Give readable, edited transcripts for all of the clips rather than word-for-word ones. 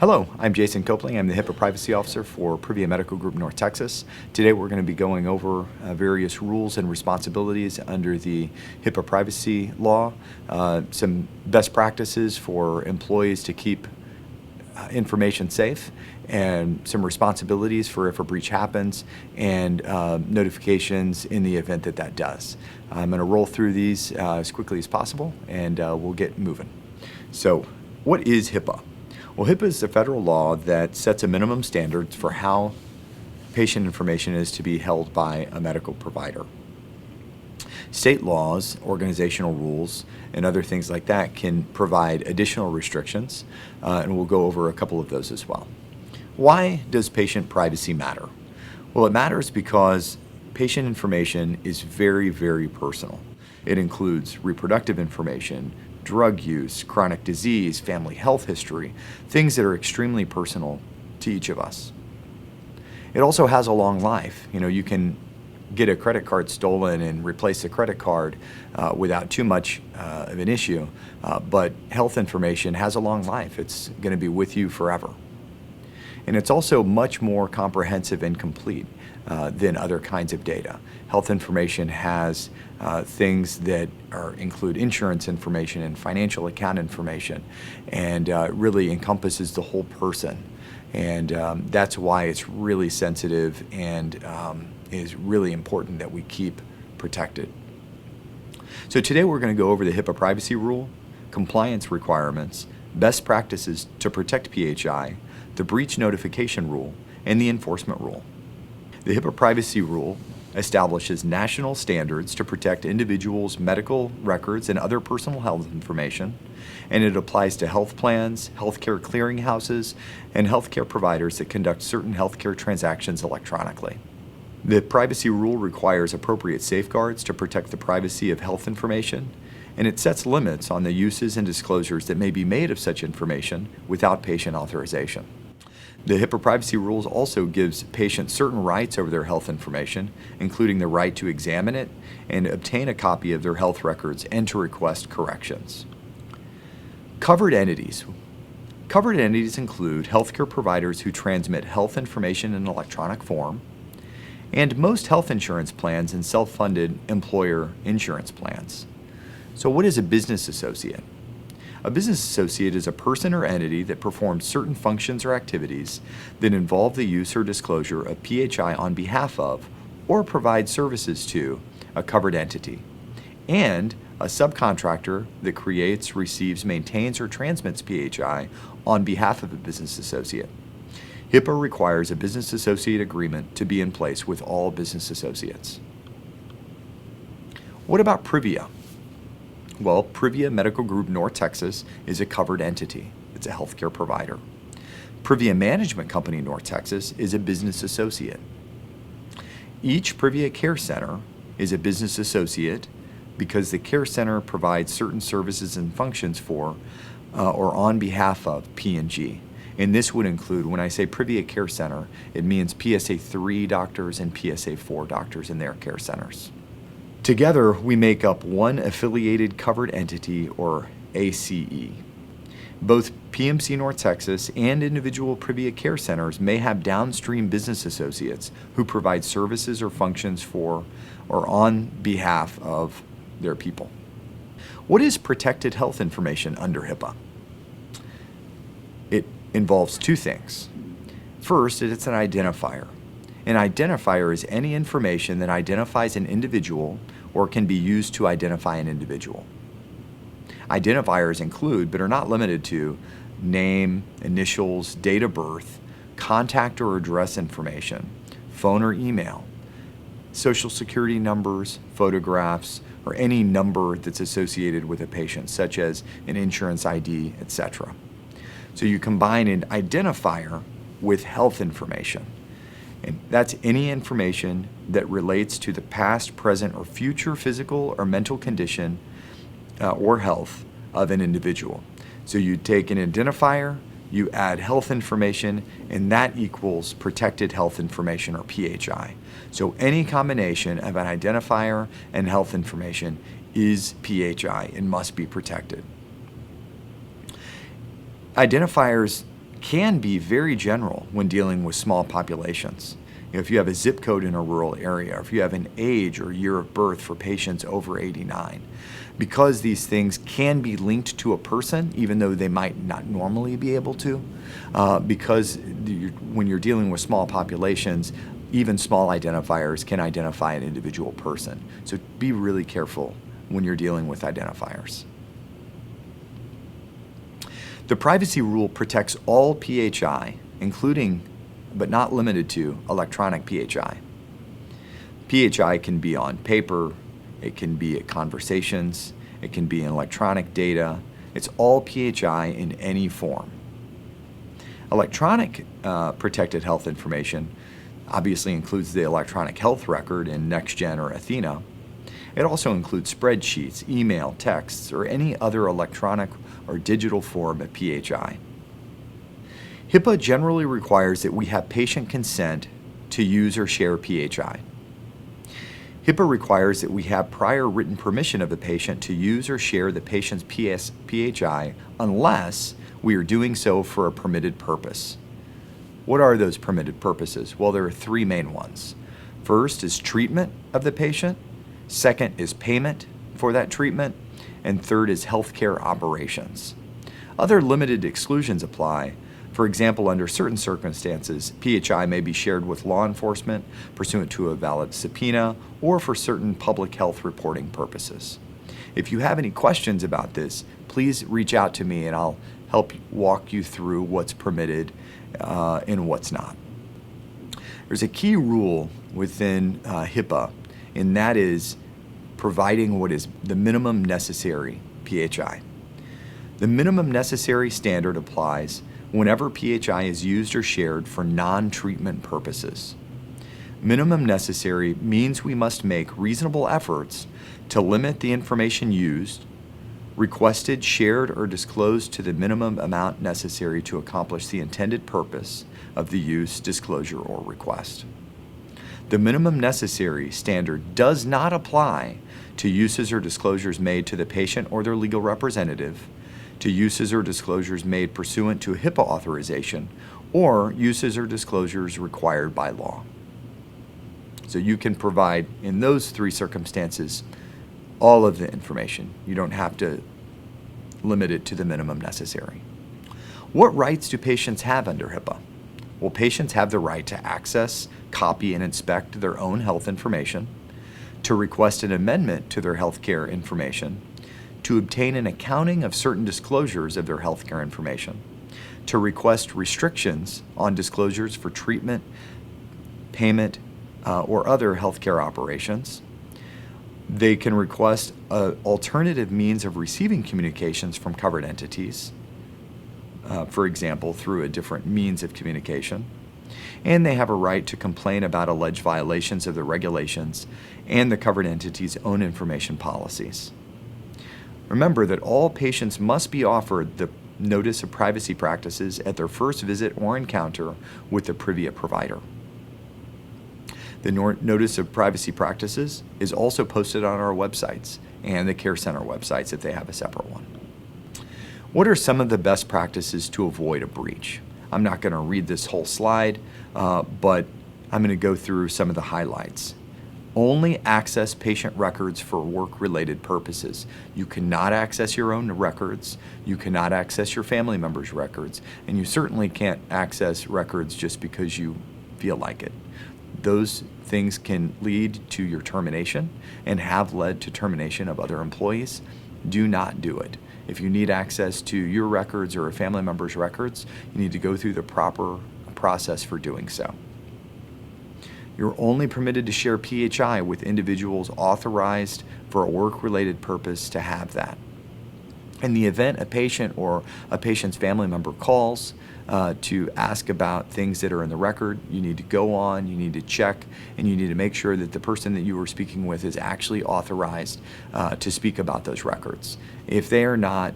Hello, I'm Jason Copeland. I'm the HIPAA Privacy Officer for Privia Medical Group North Texas. Today we're going to be going over various rules and responsibilities under the HIPAA privacy law, some best practices for employees to keep information safe, and some responsibilities for if a breach happens, and notifications in the event that that does. I'm going to roll through these as quickly as possible, and we'll get moving. So, what is HIPAA? Well, HIPAA is the federal law that sets a minimum standards for how patient information is to be held by a medical provider. State laws, organizational rules, and other things like that can provide additional restrictions, and we'll go over a couple of those as well. Why does patient privacy matter? Well, it matters because patient information is very, very personal. It includes reproductive information, drug use, chronic disease, family health history, things that are extremely personal to each of us. It also has a long life. You can get a credit card stolen and replace the credit card without too much of an issue, but health information has a long life. It's going to be with you forever. And it's also much more comprehensive and complete than other kinds of data. Health information has things that include insurance information and financial account information, and really encompasses the whole person. And that's why it's really sensitive and is really important that we keep protected. So today we're going to go over the HIPAA privacy rule, compliance requirements, best practices to protect PHI, the breach notification rule, and the enforcement rule. The HIPAA privacy rule establishes national standards to protect individuals' medical records and other personal health information, and it applies to health plans, healthcare clearinghouses, and healthcare providers that conduct certain healthcare transactions electronically. The privacy rule requires appropriate safeguards to protect the privacy of health information, and it sets limits on the uses and disclosures that may be made of such information without patient authorization. The HIPAA privacy rules also gives patients certain rights over their health information, including the right to examine it and obtain a copy of their health records and to request corrections. Covered entities. Covered entities include healthcare providers who transmit health information in electronic form, and most health insurance plans and self-funded employer insurance plans. So what is a business associate? A business associate is a person or entity that performs certain functions or activities that involve the use or disclosure of PHI on behalf of or provides services to a covered entity, and a subcontractor that creates, receives, maintains, or transmits PHI on behalf of a business associate. HIPAA requires a business associate agreement to be in place with all business associates. What about Privia? Well, Privia Medical Group North Texas is a covered entity. It's a healthcare provider. Privia Management Company North Texas is a business associate. Each Privia Care Center is a business associate because the care center provides certain services and functions for or on behalf of P&G. And this would include, when I say Privia Care Center, it means PSA 3 doctors and PSA 4 doctors in their care centers. Together, we make up one affiliated covered entity, or ACE. Both PMC North Texas and individual Privia Care Centers may have downstream business associates who provide services or functions for or on behalf of their people. What is protected health information under HIPAA? It involves two things. First, it's an identifier. An identifier is any information that identifies an individual or can be used to identify an individual. Identifiers include, but are not limited to, name, initials, date of birth, contact or address information, phone or email, social security numbers, photographs, or any number that's associated with a patient, such as an insurance ID, etc. So you combine an identifier with health information. And that's any information that relates to the past, present, or future physical or mental condition or health of an individual. So you take an identifier, you add health information, and that equals protected health information, or PHI. So any combination of an identifier and health information is PHI and must be protected. Identifiers can be very general when dealing with small populations. If you have a zip code in a rural area, or if you have an age or year of birth for patients over 89, because these things can be linked to a person, even though they might not normally be able to, because when you're dealing with small populations, even small identifiers can identify an individual person. So be really careful when you're dealing with identifiers. The privacy rule protects all PHI, including but not limited to electronic PHI. PHI can be on paper, it can be at conversations, it can be in electronic data. It's all PHI in any form. Electronic protected health information obviously includes the electronic health record in NextGen or Athena. It also includes spreadsheets, email, texts, or any other electronic or digital form of PHI. HIPAA generally requires that we have patient consent to use or share PHI. HIPAA requires that we have prior written permission of the patient to use or share the patient's PHI unless we are doing so for a permitted purpose. What are those permitted purposes? Well, there are three main ones. First is treatment of the patient. Second is payment for that treatment. And third is healthcare operations. Other limited exclusions apply. For example, under certain circumstances, PHI may be shared with law enforcement pursuant to a valid subpoena or for certain public health reporting purposes. If you have any questions about this, please reach out to me and I'll help walk you through what's permitted and what's not. There's a key rule within HIPAA, and that is providing what is the minimum necessary PHI. The minimum necessary standard applies whenever PHI is used or shared for non-treatment purposes. Minimum necessary means we must make reasonable efforts to limit the information used, requested, shared, or disclosed to the minimum amount necessary to accomplish the intended purpose of the use, disclosure, or request. The minimum necessary standard does not apply to uses or disclosures made to the patient or their legal representative, to uses or disclosures made pursuant to a HIPAA authorization, or uses or disclosures required by law. So you can provide, in those three circumstances, all of the information. You don't have to limit it to the minimum necessary. What rights do patients have under HIPAA? Well, patients have the right to access, copy, and inspect their own health information, to request an amendment to their healthcare information, to obtain an accounting of certain disclosures of their healthcare information, to request restrictions on disclosures for treatment, payment, or other healthcare operations. They can request alternative means of receiving communications from covered entities, for example, through a different means of communication. And they have a right to complain about alleged violations of the regulations and the covered entity's own information policies. Remember that all patients must be offered the notice of privacy practices at their first visit or encounter with the Privia provider. The notice of privacy practices is also posted on our websites and the Care Center websites if they have a separate one. What are some of the best practices to avoid a breach? I'm not going to read this whole slide, but I'm going to go through some of the highlights. Only access patient records for work-related purposes. You cannot access your own records, you cannot access your family members' records, and you certainly can't access records just because you feel like it. Those things can lead to your termination and have led to termination of other employees. Do not do it. If you need access to your records or a family member's records, you need to go through the proper process for doing so. You're only permitted to share PHI with individuals authorized for a work-related purpose to have that. In the event a patient or a patient's family member calls to ask about things that are in the record, you need to go on, you need to check, and you need to make sure that the person that you were speaking with is actually authorized to speak about those records. If they are not,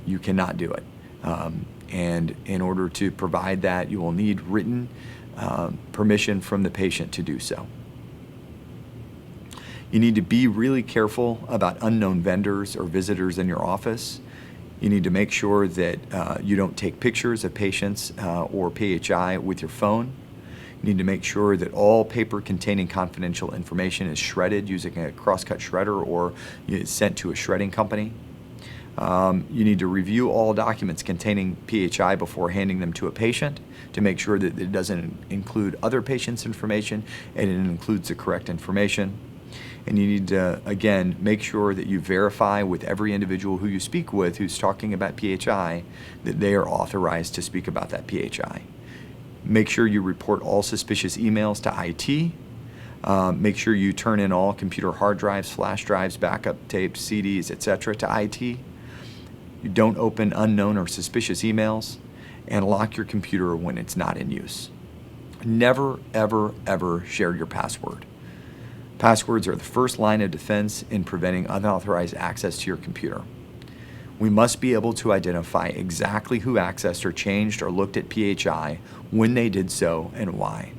you cannot do it. And in order to provide that, you will need written permission from the patient to do so. You need to be really careful about unknown vendors or visitors in your office. You need to make sure that you don't take pictures of patients or PHI with your phone. You need to make sure that all paper containing confidential information is shredded using a crosscut shredder or is sent to a shredding company. You need to review all documents containing PHI before handing them to a patient to make sure that it doesn't include other patients' information and it includes the correct information. And you need to, again, make sure that you verify with every individual who you speak with who's talking about PHI that they are authorized to speak about that PHI. Make sure you report all suspicious emails to IT. Make sure you turn in all computer hard drives, flash drives, backup tapes, CDs, etc. to IT. You don't open unknown or suspicious emails, and lock your computer when it's not in use. Never, ever, ever share your password. Passwords are the first line of defense in preventing unauthorized access to your computer. We must be able to identify exactly who accessed or changed or looked at PHI, when they did so, and why.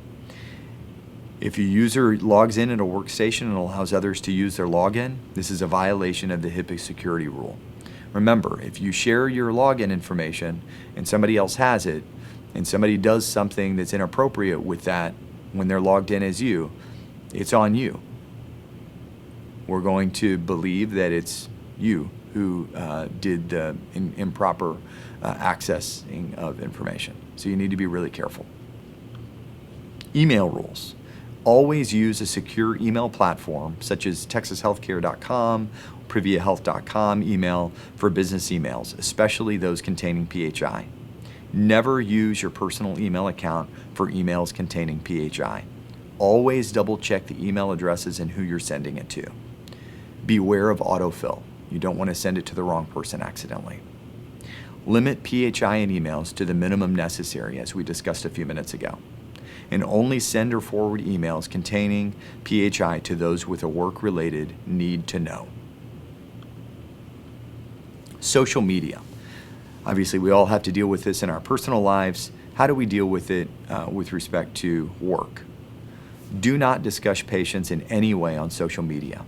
If a user logs in at a workstation and allows others to use their login, this is a violation of the HIPAA security rule. Remember, if you share your login information and somebody else has it, and somebody does something that's inappropriate with that when they're logged in as you, it's on you. We're going to believe that it's you who did the improper accessing of information. So you need to be really careful. Email rules. Always use a secure email platform such as texashealthcare.com, priviahealth.com email for business emails, especially those containing PHI. Never use your personal email account for emails containing PHI. Always double check the email addresses and who you're sending it to. Beware of autofill. You don't want to send it to the wrong person accidentally. Limit PHI in emails to the minimum necessary, as we discussed a few minutes ago. And only send or forward emails containing PHI to those with a work-related need to know. Social media. Obviously, we all have to deal with this in our personal lives. How do we deal with it with respect to work? Do not discuss patients in any way on social media.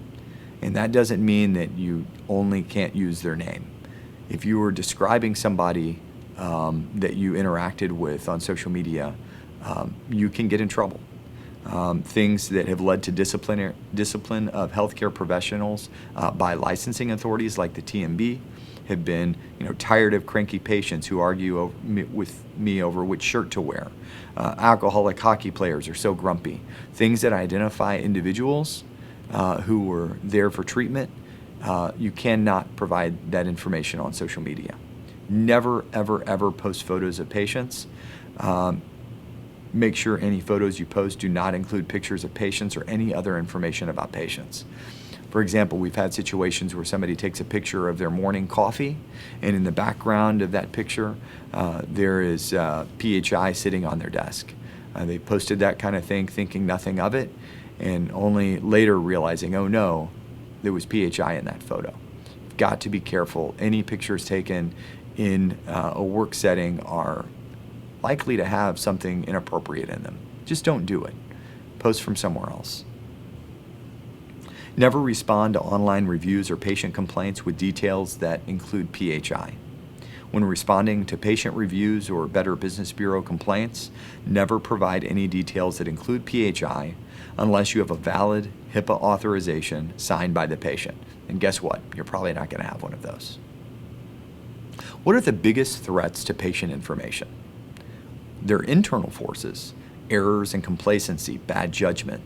And that doesn't mean that you only can't use their name. If you were describing somebody that you interacted with on social media, you can get in trouble. Things that have led to discipline of healthcare professionals by licensing authorities like the TMB have been, tired of cranky patients who argue with me over which shirt to wear. Alcoholic hockey players are so grumpy. Things that identify individuals who were there for treatment, you cannot provide that information on social media. Never, ever, ever post photos of patients. Make sure any photos you post do not include pictures of patients or any other information about patients. For example, we've had situations where somebody takes a picture of their morning coffee, and in the background of that picture, there is PHI sitting on their desk. They posted that kind of thing thinking nothing of it, and only later realizing, oh no, there was PHI in that photo. You've got to be careful. Any pictures taken in a work setting are likely to have something inappropriate in them. Just don't do it. Post from somewhere else. Never respond to online reviews or patient complaints with details that include PHI. When responding to patient reviews or Better Business Bureau complaints, never provide any details that include PHI unless you have a valid HIPAA authorization signed by the patient. And guess what? You're probably not going to have one of those. What are the biggest threats to patient information? They're internal forces, errors and complacency, bad judgment,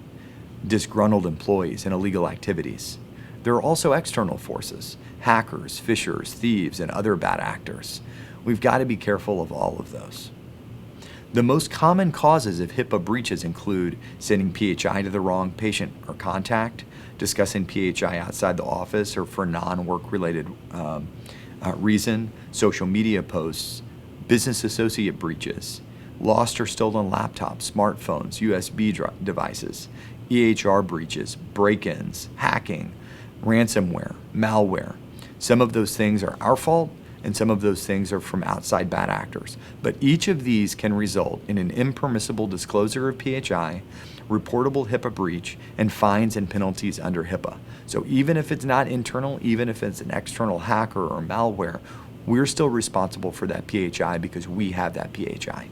disgruntled employees, and illegal activities. There are also external forces, hackers, phishers, thieves, and other bad actors. We've got to be careful of all of those. The most common causes of HIPAA breaches include sending PHI to the wrong patient or contact, discussing PHI outside the office or for non-work-related reason, social media posts, business associate breaches, lost or stolen laptops, smartphones, USB devices, EHR breaches, break-ins, hacking, ransomware, malware. Some of those things are our fault, and some of those things are from outside bad actors. But each of these can result in an impermissible disclosure of PHI, reportable HIPAA breach, and fines and penalties under HIPAA. So even if it's not internal, even if it's an external hacker or malware, we're still responsible for that PHI because we have that PHI.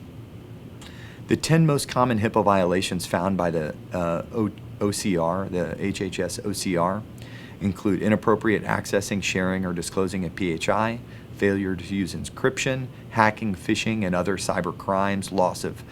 The 10 most common HIPAA violations found by the OCR, the HHS OCR, include inappropriate accessing, sharing, or disclosing a PHI, failure to use encryption, hacking, phishing, and other cyber crimes, loss of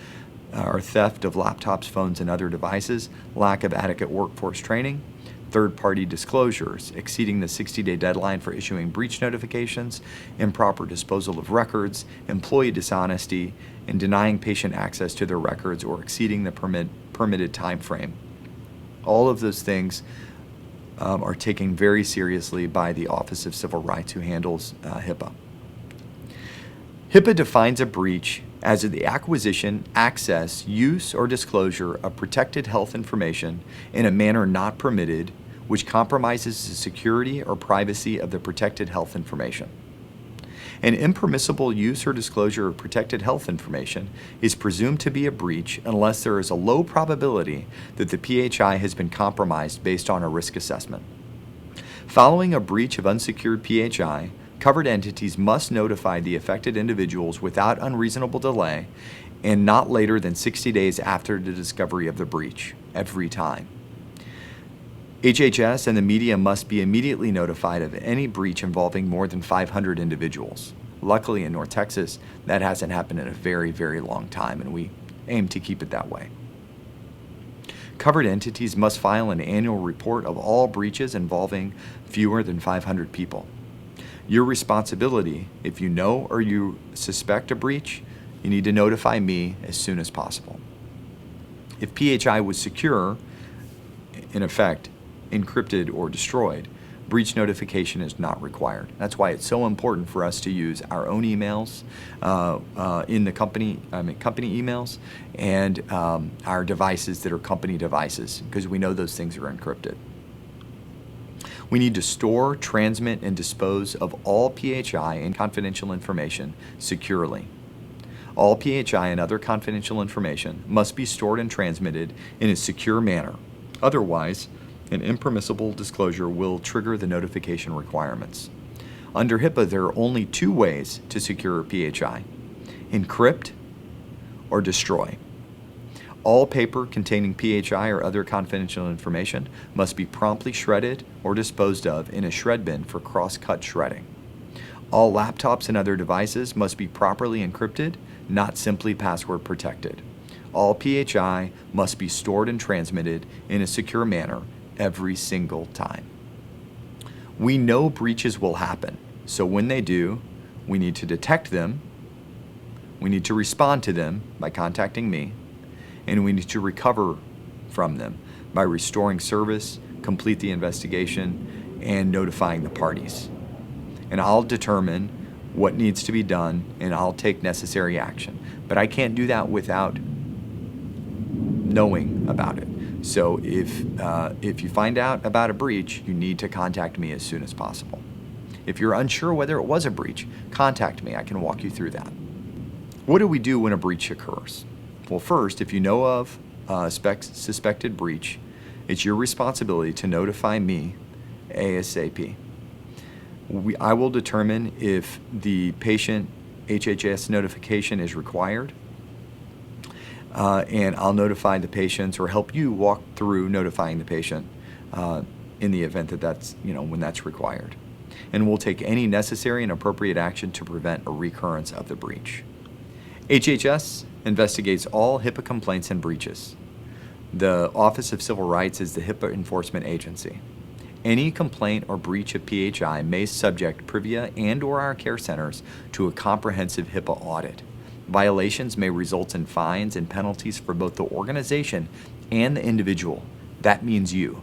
or theft of laptops, phones, and other devices, lack of adequate workforce training, third-party disclosures, exceeding the 60-day deadline for issuing breach notifications, improper disposal of records, employee dishonesty, and denying patient access to their records or exceeding the permitted time frame. All of those things are taken very seriously by the Office of Civil Rights, who handles HIPAA. HIPAA defines a breach as the acquisition, access, use, or disclosure of protected health information in a manner not permitted, which compromises the security or privacy of the protected health information. An impermissible use or disclosure of protected health information is presumed to be a breach unless there is a low probability that the PHI has been compromised based on a risk assessment. Following a breach of unsecured PHI, covered entities must notify the affected individuals without unreasonable delay and not later than 60 days after the discovery of the breach, every time. HHS and the media must be immediately notified of any breach involving more than 500 individuals. Luckily, in North Texas, that hasn't happened in a very, very long time, and we aim to keep it that way. Covered entities must file an annual report of all breaches involving fewer than 500 people. Your responsibility, if you know or you suspect a breach, you need to notify me as soon as possible. If PHI was secure, in effect, encrypted or destroyed, breach notification is not required. That's why it's so important for us to use our own emails in the company emails and our devices that are company devices, because we know those things are encrypted. We need to store, transmit, and dispose of all PHI and confidential information securely. All PHI and other confidential information must be stored and transmitted in a secure manner. Otherwise, an impermissible disclosure will trigger the notification requirements. Under HIPAA, there are only two ways to secure a PHI: encrypt or destroy. All paper containing PHI or other confidential information must be promptly shredded or disposed of in a shred bin for cross-cut shredding. All laptops and other devices must be properly encrypted, not simply password protected. All PHI must be stored and transmitted in a secure manner every single time. We know breaches will happen, so when they do, we need to detect them, we need to respond to them by contacting me, and we need to recover from them by restoring service, complete the investigation, and notifying the parties. And I'll determine what needs to be done, and I'll take necessary action. But I can't do that without knowing about it. So if you find out about a breach, you need to contact me as soon as possible. If you're unsure whether it was a breach, contact me. I can walk you through that. What do we do when a breach occurs? Well, first, if you know of a suspected breach, it's your responsibility to notify me ASAP. I will determine if the patient HHS notification is required, and I'll notify the patients or help you walk through notifying the patient in the event that that's, when that's required. And we'll take any necessary and appropriate action to prevent a recurrence of the breach. HHS investigates all HIPAA complaints and breaches. The Office of Civil Rights is the HIPAA enforcement agency. Any complaint or breach of PHI may subject Privia and/or our care centers to a comprehensive HIPAA audit. Violations may result in fines and penalties for both the organization and the individual. That means you.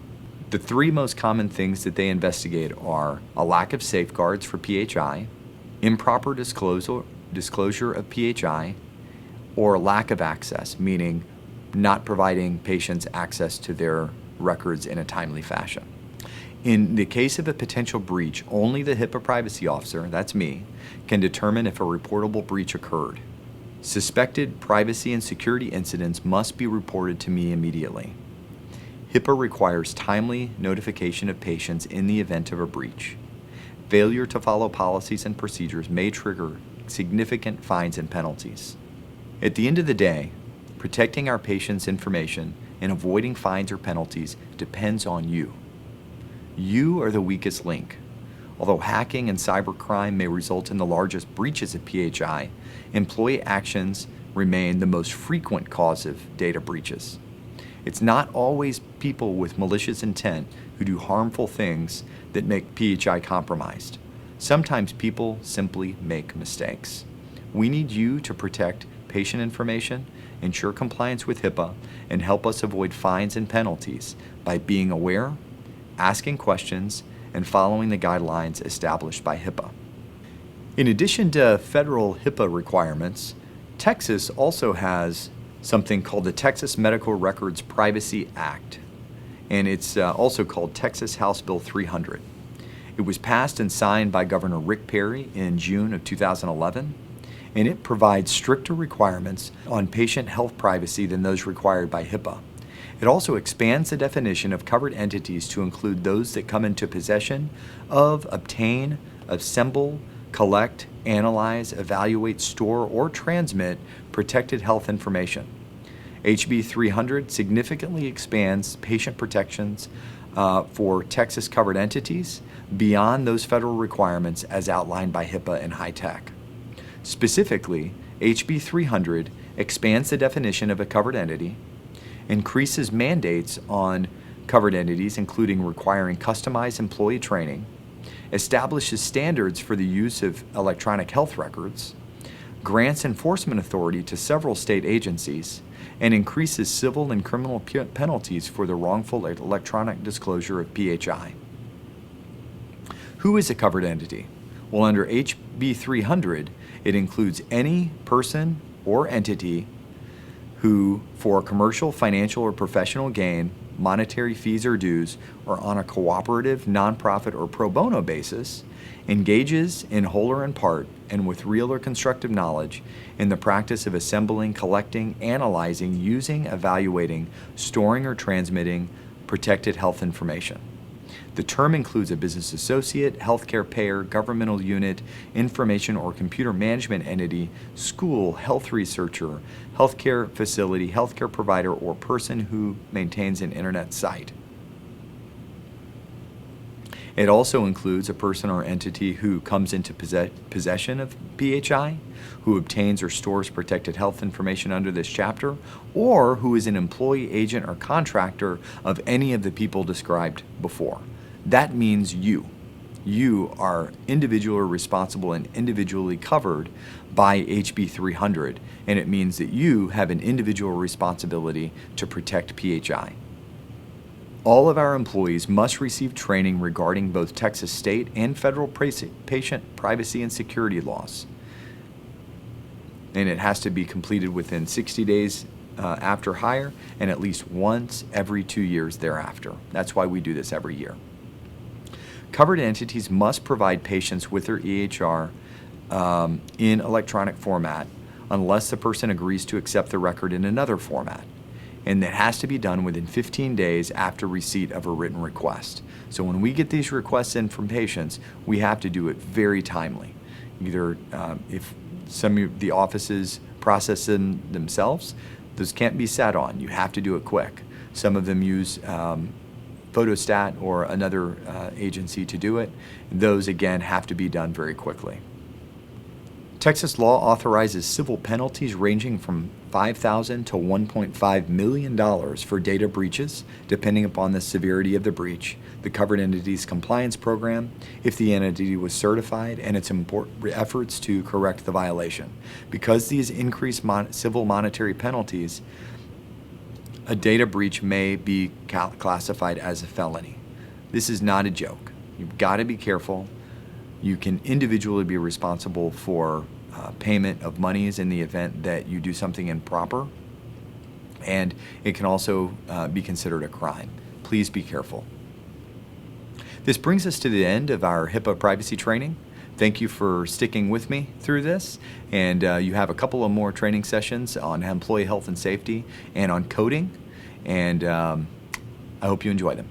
The three most common things that they investigate are a lack of safeguards for PHI, improper disclosure of PHI, or lack of access, meaning not providing patients access to their records in a timely fashion. In the case of a potential breach, only the HIPAA privacy officer, that's me, can determine if a reportable breach occurred. Suspected privacy and security incidents must be reported to me immediately. HIPAA requires timely notification of patients in the event of a breach. Failure to follow policies and procedures may trigger significant fines and penalties. At the end of the day, protecting our patients' information and avoiding fines or penalties depends on you. You are the weakest link. Although hacking and cybercrime may result in the largest breaches of PHI, employee actions remain the most frequent cause of data breaches. It's not always people with malicious intent who do harmful things that make PHI compromised. Sometimes people simply make mistakes. We need you to protect patient information, ensure compliance with HIPAA, and help us avoid fines and penalties by being aware, asking questions, and following the guidelines established by HIPAA. In addition to federal HIPAA requirements, Texas also has something called the Texas Medical Records Privacy Act, and it's also called Texas House Bill 300. It was passed and signed by Governor Rick Perry in June of 2011, and it provides stricter requirements on patient health privacy than those required by HIPAA. It also expands the definition of covered entities to include those that come into possession of, obtain, assemble, collect, analyze, evaluate, store, or transmit protected health information. HB 300 significantly expands patient protections for Texas covered entities beyond those federal requirements as outlined by HIPAA and HITECH. Specifically, HB 300 expands the definition of a covered entity, increases mandates on covered entities, including requiring customized employee training, establishes standards for the use of electronic health records, grants enforcement authority to several state agencies, and increases civil and criminal penalties for the wrongful electronic disclosure of PHI. Who is a covered entity? Well, under HB 300, it includes any person or entity who, for commercial, financial, or professional gain, monetary fees or dues, or on a cooperative, nonprofit, or pro bono basis, engages in whole or in part, and with real or constructive knowledge, in the practice of assembling, collecting, analyzing, using, evaluating, storing, or transmitting protected health information. The term includes a business associate, healthcare payer, governmental unit, information or computer management entity, school, health researcher, healthcare facility, healthcare provider, or person who maintains an internet site. It also includes a person or entity who comes into possession of PHI, who obtains or stores protected health information under this chapter, or who is an employee, agent, or contractor of any of the people described before. That means you. You are individually responsible and individually covered by HB 300, and it means that you have an individual responsibility to protect PHI. All of our employees must receive training regarding both Texas state and federal patient privacy and security laws. And it has to be completed within 60 days after hire and at least once every 2 years thereafter. That's why we do this every year. Covered entities must provide patients with their EHR in electronic format unless the person agrees to accept the record in another format. And it has to be done within 15 days after receipt of a written request. So when we get these requests in from patients, we have to do it very timely. Either if some of the offices process them themselves, those can't be sat on. You have to do it quick. Some of them use Photostat or another agency to do it. Those, again, have to be done very quickly. Texas law authorizes civil penalties ranging from $5,000 to $1.5 million for data breaches, depending upon the severity of the breach, the covered entity's compliance program, if the entity was certified, and its efforts to correct the violation. Because these increased civil monetary penalties, a data breach may be classified as a felony. This is not a joke. You've got to be careful. You can individually be responsible for payment of monies in the event that you do something improper, and it can also be considered a crime. Please be careful. This brings us to the end of our HIPAA privacy training. Thank you for sticking with me through this, and you have a couple of more training sessions on employee health and safety and on coding, and I hope you enjoy them.